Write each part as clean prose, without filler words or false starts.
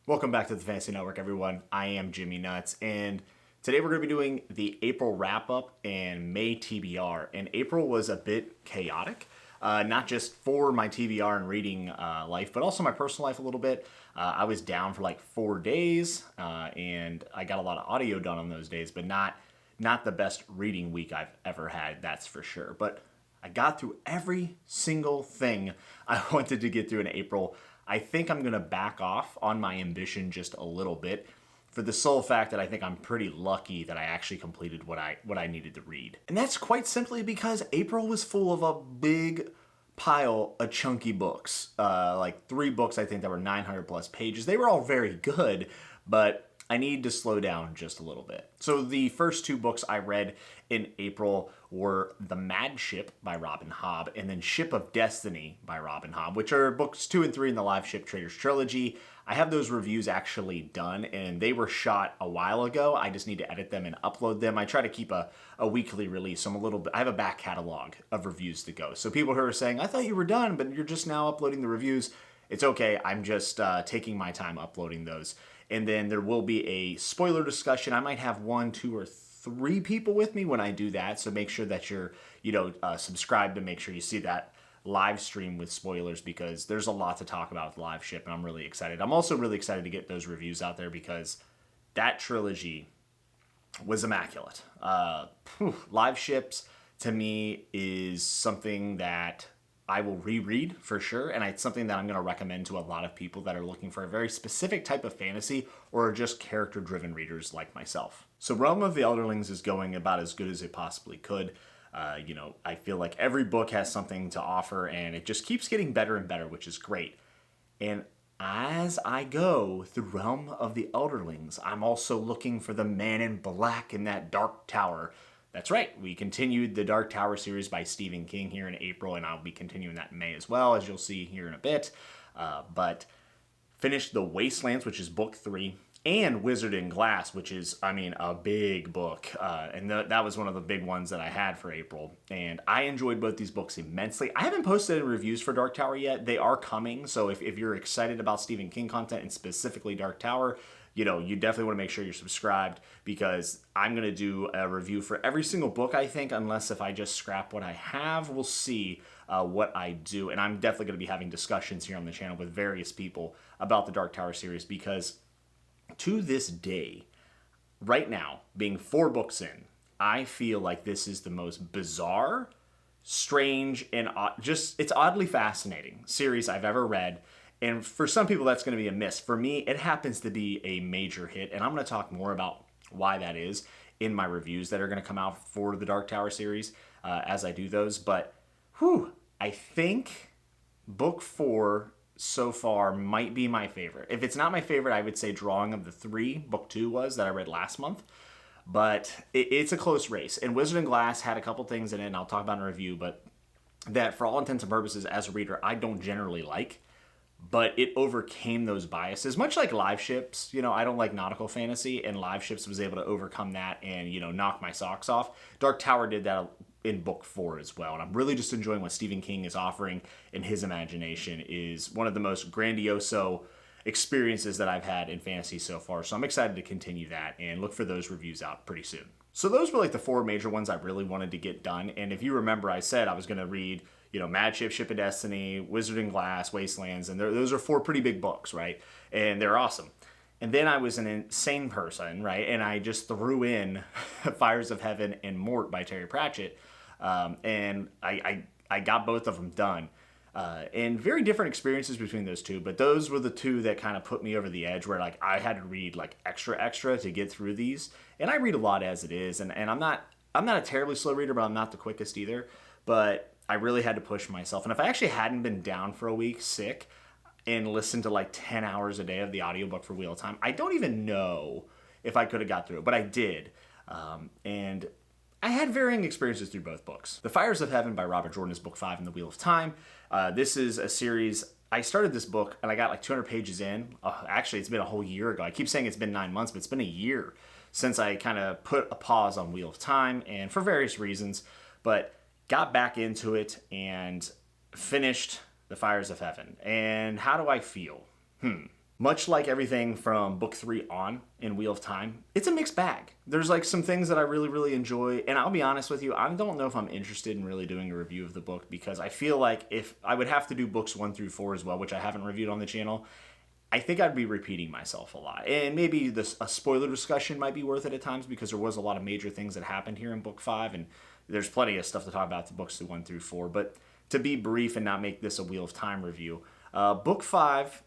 Welcome back to the Fantasy Network, everyone. I am Jimmy Nuts, and today we're going to be doing the April wrap-up and May TBR. And April was a bit chaotic, not just for my TBR and reading life, but also my personal life a little bit. I was down for like 4 days, and I got a lot of audio done on those days, but not the best reading week I've ever had, that's for sure. But I got through every single thing I wanted to get through in April. I think I'm going to back off on my ambition just a little bit for the sole fact that I think I'm pretty lucky that I actually completed what I needed to read. And that's quite simply because April was full of a big pile of chunky books. Like 3 books, I think, that were 900 plus pages. They were all very good, but I need to slow down just a little bit. So the first 2 books I read in April were The Mad Ship by Robin Hobb and then Ship of Destiny by Robin Hobb, which are books 2 and 3 in the Liveship Traders Trilogy. I have those reviews actually done, and they were shot a while ago. I just need to edit them and upload them. I try to keep a weekly release, so I have a back catalog of reviews to go. So people who are saying, I thought you were done, but you're just now uploading the reviews, it's okay. I'm just taking my time uploading those. And then there will be a spoiler discussion. I might have 1, 2, or 3 people with me when I do that. So make sure that you're, subscribed to make sure you see that live stream with spoilers, because there's a lot to talk about with Liveship, and I'm really excited. I'm also really excited to get those reviews out there because that trilogy was immaculate. Liveships to me is something that I will reread for sure, and it's something that I'm going to recommend to a lot of people that are looking for a very specific type of fantasy or are just character-driven readers like myself. So Realm of the Elderlings is going about as good as it possibly could. I feel like every book has something to offer, and it just keeps getting better and better, which is great. And as I go through Realm of the Elderlings, I'm also looking for the man in black in that dark tower. That's right, we continued the Dark Tower series by Stephen King here in April, and I'll be continuing that in May as well, as you'll see here in a bit. But finished The Wastelands, which is book 3, and Wizard in Glass, which is, a big book. And that was one of the big ones that I had for April. And I enjoyed both these books immensely. I haven't posted any reviews for Dark Tower yet. They are coming, so if you're excited about Stephen King content, and specifically Dark Tower, you definitely want to make sure you're subscribed, because I'm going to do a review for every single book, I think, unless if I just scrap what I have. We'll see what I do. And I'm definitely going to be having discussions here on the channel with various people about the Dark Tower series, because to this day, right now, being 4 books in, I feel like this is the most bizarre, strange, and it's oddly fascinating series I've ever read. And for some people, that's going to be a miss. For me, it happens to be a major hit, and I'm going to talk more about why that is in my reviews that are going to come out for the Dark Tower series as I do those. But, I think book 4 so far might be my favorite. If it's not my favorite, I would say Drawing of the 3, book 2 was, that I read last month. But it's a close race. And Wizard and Glass had a couple things in it, and I'll talk about in a review, but that for all intents and purposes, as a reader, I don't generally like. But it overcame those biases, much like Liveships. I don't like nautical fantasy, and Liveships was able to overcome that and, knock my socks off. Dark Tower did that in book 4 as well, and I'm really just enjoying what Stephen King is offering in his imagination. Is one of the most grandioso experiences that I've had in fantasy so far, so I'm excited to continue that and look for those reviews out pretty soon. So those were like the 4 major ones I really wanted to get done, and if you remember, I said I was going to read Mad Ship, Ship of Destiny, Wizard in Glass, Wastelands, and those are 4 pretty big books, right? And they're awesome. And then I was an insane person, right? And I just threw in Fires of Heaven and Mort by Terry Pratchett, and I got both of them done. And very different experiences between those 2, but those were the 2 that kind of put me over the edge, where I had to read extra to get through these. And I read a lot as it is, and I'm not a terribly slow reader, but I'm not the quickest either. But I really had to push myself. And if I actually hadn't been down for a week sick and listened to 10 hours a day of the audiobook for Wheel of Time, I don't even know if I could have got through it, but I did. And I had varying experiences through both books. The Fires of Heaven by Robert Jordan is book 5 in the Wheel of Time. This is a series. I started this book and I got 200 pages in. Actually, it's been a whole year ago. I keep saying it's been 9 months, but it's been a year since I kind of put a pause on Wheel of Time, and for various reasons, but got back into it and finished The Fires of Heaven. And how do I feel? Much like everything from book 3 on in Wheel of Time, it's a mixed bag. There's like some things that I really, really enjoy, and I'll be honest with you, I don't know if I'm interested in really doing a review of the book, because I feel like if I would have to do books 1 through 4 as well, which I haven't reviewed on the channel, I think I'd be repeating myself a lot. And maybe a spoiler discussion might be worth it at times, because there was a lot of major things that happened here in book 5, and there's plenty of stuff to talk about the books 1 through 4. But to be brief and not make this a Wheel of Time review, book 5,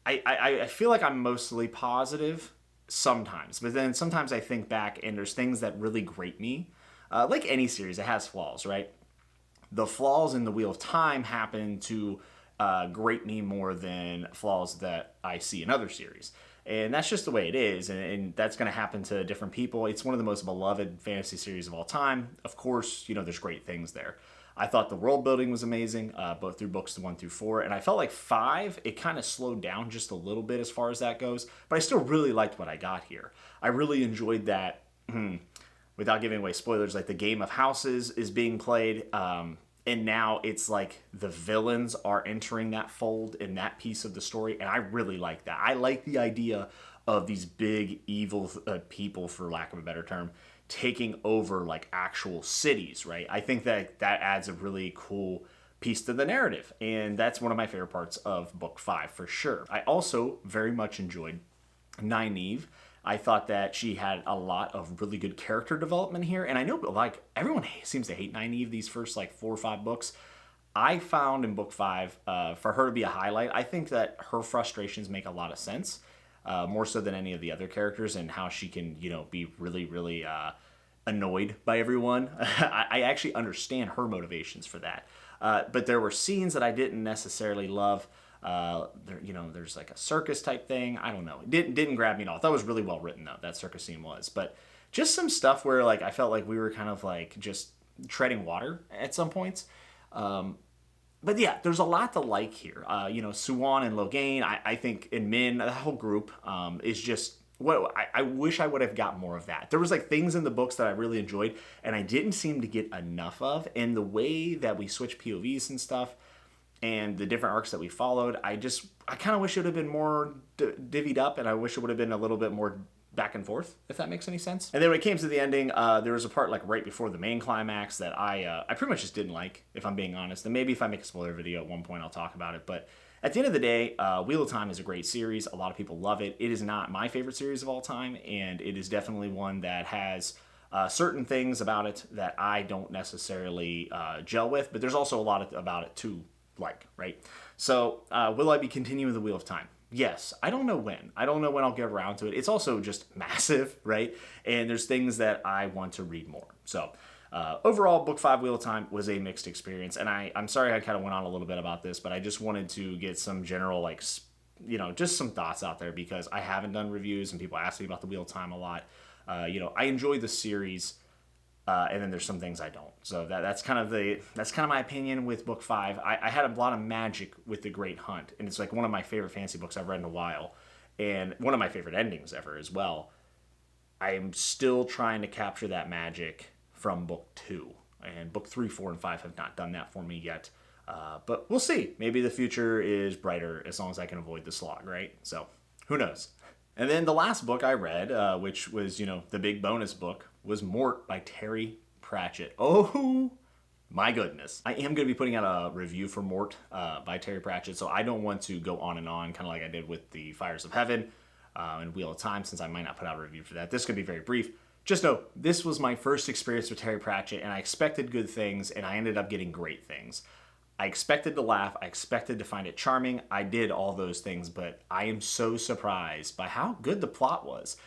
I feel like I'm mostly positive sometimes, but then sometimes I think back and there's things that really grate me. Like any series, it has flaws, right? The flaws in the Wheel of Time happen to grate me more than flaws that I see in other series. And that's just the way it is, and that's going to happen to different people. It's one of the most beloved fantasy series of all time. Of course, there's great things there. I thought the world building was amazing, both through books 1 through 4, and I felt like 5, it kind of slowed down just a little bit as far as that goes, but I still really liked what I got here. I really enjoyed that, without giving away spoilers, like the game of houses is being played, and now it's like the villains are entering that fold in that piece of the story, and I really like that. I like the idea of these big evil people, for lack of a better term, taking over like actual cities, right? I think that adds a really cool piece to the narrative, and that's one of my favorite parts of book 5 for sure. I also very much enjoyed Nynaeve. I thought that she had a lot of really good character development here, and I know like everyone seems to hate Nynaeve these first like 4 or 5 books. I found in book 5 for her to be a highlight. I think that her frustrations make a lot of sense. More so than any of the other characters, and how she can, be really, really annoyed by everyone. I actually understand her motivations for that. But there were scenes that I didn't necessarily love. There's like a circus type thing. I don't know. It didn't grab me at all. That was really well written, though, that circus scene was. But just some stuff where like I felt like we were kind of like just treading water at some points. But yeah, there's a lot to like here. Suwon and Logain, I think, and Min, the whole group is just what I wish I would have got more of that. There was like things in the books that I really enjoyed, and I didn't seem to get enough of. And the way that we switch POVs and stuff, and the different arcs that we followed, I kind of wish it would have been more divvied up, and I wish it would have been a little bit more back and forth, if that makes any sense. And then when it came to the ending, there was a part like right before the main climax that I pretty much just didn't like, if I'm being honest. And maybe if I make a spoiler video at one point, I'll talk about it. But at the end of the day, Wheel of Time is a great series. A lot of people love it. It is not my favorite series of all time, and it is definitely one that has certain things about it that I don't necessarily gel with. But there's also a lot about it to like, right? So will I be continuing the Wheel of Time? Yes. I don't know when. I don't know when I'll get around to it. It's also just massive, right? And there's things that I want to read more. So overall, book 5, Wheel of Time, was a mixed experience. And I'm sorry I kind of went on a little bit about this, but I just wanted to get some general, like, just some thoughts out there, because I haven't done reviews and people ask me about the Wheel of Time a lot. I enjoy the series. And then there's some things I don't. So that's kind of my opinion with book 5. I had a lot of magic with The Great Hunt, and it's like one of my favorite fantasy books I've read in a while, and one of my favorite endings ever as well. I am still trying to capture that magic from book 2, and book 3, 4, and 5 have not done that for me yet. But we'll see. Maybe the future is brighter as long as I can avoid the slog, right? So who knows? And then the last book I read, which was, the big bonus book, was Mort by Terry Pratchett. Oh, my goodness. I am going to be putting out a review for Mort by Terry Pratchett, so I don't want to go on and on, kind of like I did with the Fires of Heaven and Wheel of Time, since I might not put out a review for that. This could be very brief. Just know, this was my first experience with Terry Pratchett, and I expected good things, and I ended up getting great things. I expected to laugh. I expected to find it charming. I did all those things, but I am so surprised by how good the plot was.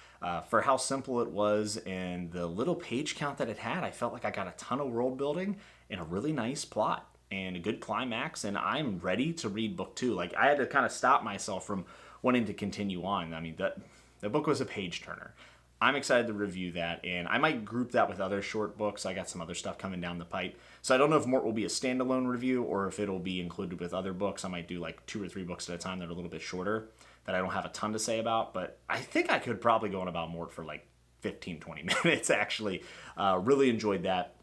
For how simple it was and the little page count that it had, I felt like I got a ton of world building and a really nice plot and a good climax, and I'm ready to read book 2. Like, I had to kind of stop myself from wanting to continue on. I mean, the book was a page turner. I'm excited to review that, and I might group that with other short books. I got some other stuff coming down the pipe. So I don't know if Mort will be a standalone review or if it'll be included with other books. I might do like 2 or 3 books at a time that are a little bit shorter that I don't have a ton to say about. But I think I could probably go on about Mort for like 15, 20 minutes, actually. Really enjoyed that.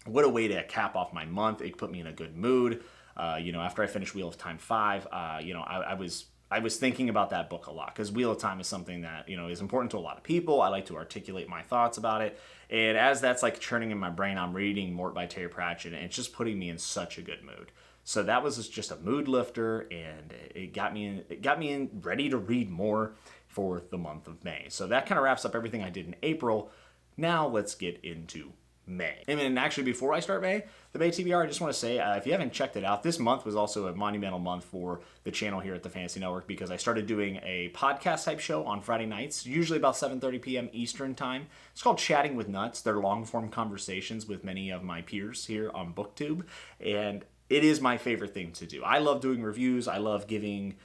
What a way to cap off my month. It put me in a good mood. After I finished Wheel of Time 5, I was I was thinking about that book a lot because Wheel of Time is something that, is important to a lot of people. I like to articulate my thoughts about it. And as that's like churning in my brain, I'm reading Mort by Terry Pratchett, and it's just putting me in such a good mood. So that was just a mood lifter, and it got me in ready to read more for the month of May. So that kind of wraps up everything I did in April. Now let's get into May. And actually, before I start the May TBR, I just want to say, if you haven't checked it out, this month was also a monumental month for the channel here at the Fantasy Network because I started doing a podcast type show on Friday nights, usually about 7:30 p.m. Eastern time. It's called Chatting with Nuts. They're long form conversations with many of my peers here on BookTube, and it is my favorite thing to do. I love doing reviews. I love giving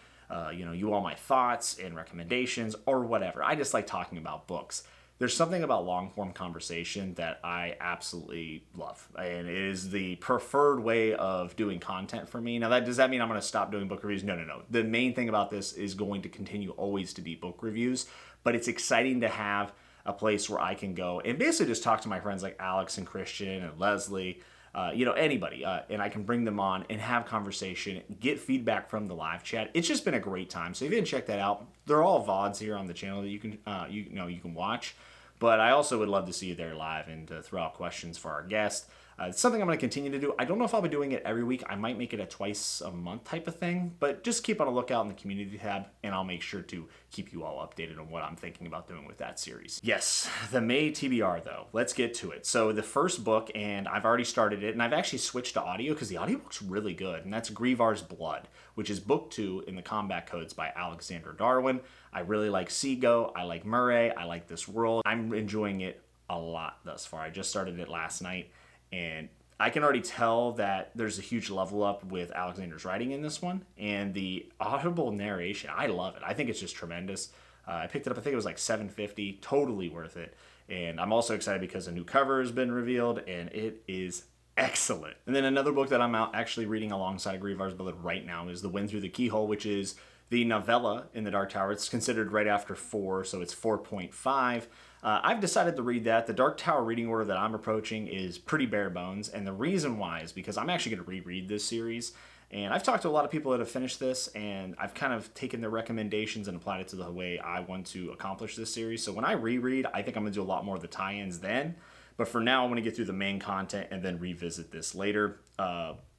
you all my thoughts and recommendations or whatever. I just like talking about books. There's something about long-form conversation that I absolutely love, and it is the preferred way of doing content for me. Now, does that mean I'm going to stop doing book reviews? No. The main thing about this is going to continue always to be book reviews, but it's exciting to have a place where I can go and basically just talk to my friends like Alex and Christian and Leslie, anybody, and I can bring them on and have conversation, get feedback from the live chat. It's just been a great time. So if you didn't check that out, they're all VODs here on the channel that you can watch. But I also would love to see you there live and to throw out questions for our guests. It's something I'm going to continue to do. I don't know if I'll be doing it every week. I might make it a twice a month type of thing, but just keep on a lookout in the community tab, and I'll make sure to keep you all updated on what I'm thinking about doing with that series. Yes, the May TBR though. Let's get to it. So the first book, and I've already started it, and I've actually switched to audio because the audiobook's really good, and that's Gryvars Blood, which is book 2 in the Combat Codes by Alexander Darwin. I really like Seago. I like Murray. I like this world. I'm enjoying it a lot thus far. I just started it last night, and I can already tell that there's a huge level up with Alexander's writing in this one, and the audible narration, I love it. I think it's just tremendous. I picked it up, I think it was like $7.50, totally worth it. And I'm also excited because a new cover has been revealed, and it is excellent. And then another book that I'm actually reading alongside Gryvars Blood right now is The Wind Through the Keyhole, which is the novella in the Dark Tower. It's considered right after 4, so it's 4.5. I've decided to read that. The Dark Tower reading order that I'm approaching is pretty bare bones, and the reason why is because I'm actually going to reread this series. And I've talked to a lot of people that have finished this, and I've kind of taken their recommendations and applied it to the way I want to accomplish this series. So when I reread, I think I'm going to do a lot more of the tie-ins then. But for now, I want to get through the main content and then revisit this later.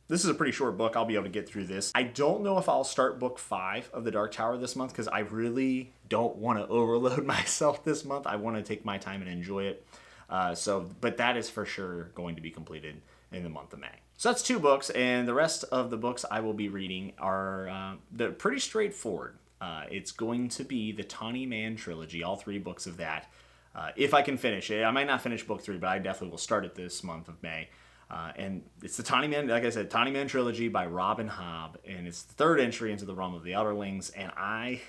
This is a pretty short book. I'll be able to get through this. I don't know if I'll start book 5 of the Dark Tower this month because I really don't want to overload myself this month. I want to take my time and enjoy it. But that is for sure going to be completed in the month of May. So that's 2 books, and the rest of the books I will be reading are they're pretty straightforward. It's going to be the Tawny Man Trilogy, all 3 books of that. If I can finish it. I might not finish book 3, but I definitely will start it this month of May. And it's the Tawny Man, like I said, Tawny Man Trilogy by Robin Hobb, and it's the 3rd entry into the Realm of the Elderlings, and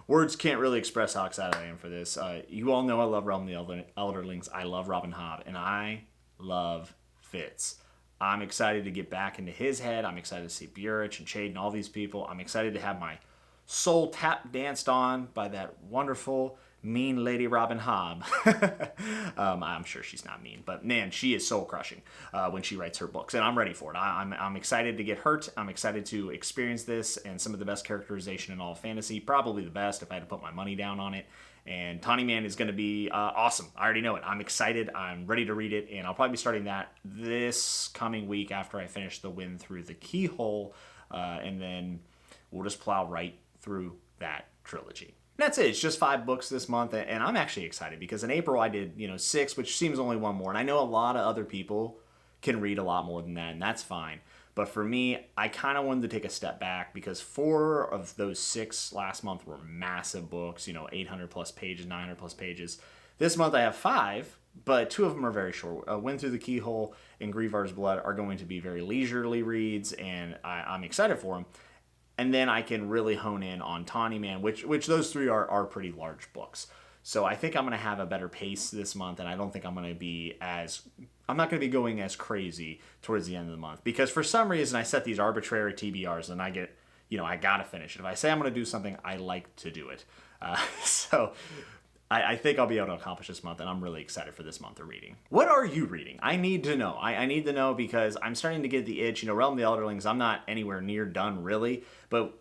words can't really express how excited I am for this. You all know I love Realm of the Elderlings, I love Robin Hobb, and I love Fitz. I'm excited to get back into his head. I'm excited to see Burich and Chade and all these people. I'm excited to have my soul tap danced on by that wonderful mean lady Robin Hobb. I'm sure she's not mean, but man, she is soul crushing when she writes her books, and I'm ready for it. I'm excited to get hurt. I'm excited to experience this and some of the best characterization in all of fantasy, probably the best if I had to put my money down on it. And Tawny Man is going to be awesome. I already know it. I'm excited. I'm ready to read it, and I'll probably be starting that this coming week after I finish The Wind Through the Keyhole, and then we'll just plow right through that trilogy. That's it. It's just 5 books this month, and I'm actually excited because in April I did 6, which seems only one more, and I know a lot of other people can read a lot more than that, and that's fine. But for me, I kind of wanted to take a step back because 4 of those 6 last month were massive books, 800 plus pages, 900 plus pages. This month I have 5, but 2 of them are very short. Wind Through the Keyhole and Gryvars Blood are going to be very leisurely reads, and I'm excited for them. And then I can really hone in on Tawny Man, which those 3 are pretty large books. So I think I'm going to have a better pace this month, and I don't think I'm not going to be going as crazy towards the end of the month. Because for some reason, I set these arbitrary TBRs, and I get, I got to finish it. If I say I'm going to do something, I like to do it. So I think I'll be able to accomplish this month, and I'm really excited for this month of reading. What are you reading? I need to know. I need to know because I'm starting to get the itch. Realm of the Elderlings, I'm not anywhere near done, really. But,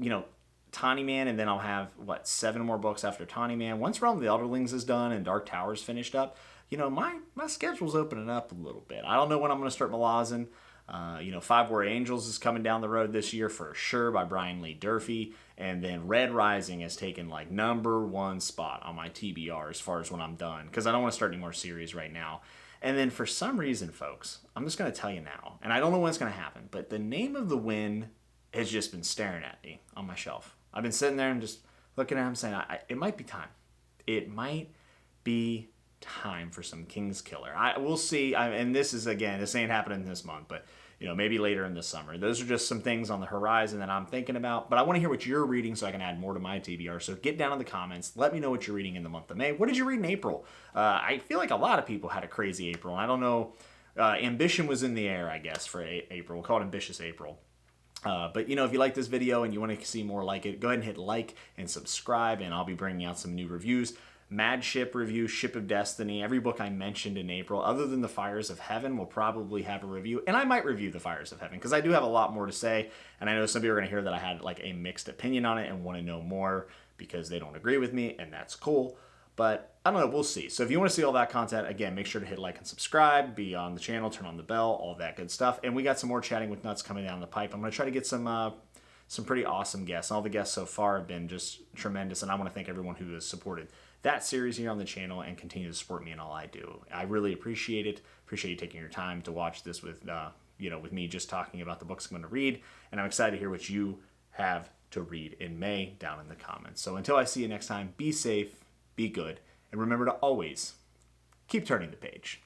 Tawny Man, and then I'll have, 7 more books after Tawny Man. Once Realm of the Elderlings is done and Dark Tower's finished up, my schedule's opening up a little bit. I don't know when I'm going to start Malazan. 5 War Angels is coming down the road this year for sure by Brian Lee Durfee. And then Red Rising has taken like #1 spot on my TBR as far as when I'm done, because I don't want to start any more series right now. And then for some reason, folks, I'm just going to tell you now, and I don't know when it's going to happen, but the Name of the Wind has just been staring at me on my shelf. I've been sitting there and just looking at him saying, it might be time. It might be time for some Kingskiller. We'll see. And this ain't happening this month, but maybe later in the summer. Those are just some things on the horizon that I'm thinking about. But I want to hear what you're reading so I can add more to my TBR. So get down in the comments. Let me know what you're reading in the month of May. What did you read in April? I feel like a lot of people had a crazy April. I don't know. Ambition was in the air, I guess, for April. We'll call it Ambitious April. But if you like this video and you want to see more like it, go ahead and hit like and subscribe, and I'll be bringing out some new reviews. Mad Ship review, Ship of Destiny, every book I mentioned in April, other than The Fires of Heaven, will probably have a review. And I might review The Fires of Heaven, because I do have a lot more to say. And I know some people are going to hear that I had like a mixed opinion on it and want to know more because they don't agree with me, and that's cool. But I don't know, we'll see. So if you want to see all that content, again, make sure to hit like and subscribe, be on the channel, turn on the bell, all that good stuff. And we got some more chatting with Nuts coming down the pipe. I'm going to try to get some pretty awesome guests. All the guests so far have been just tremendous, and I want to thank everyone who has supported that series here on the channel and continue to support me in all I do. I really appreciate it. Appreciate you taking your time to watch this with me just talking about the books I'm going to read, and I'm excited to hear what you have to read in May down in the comments. So until I see you next time, be safe, be good, and remember to always keep turning the page.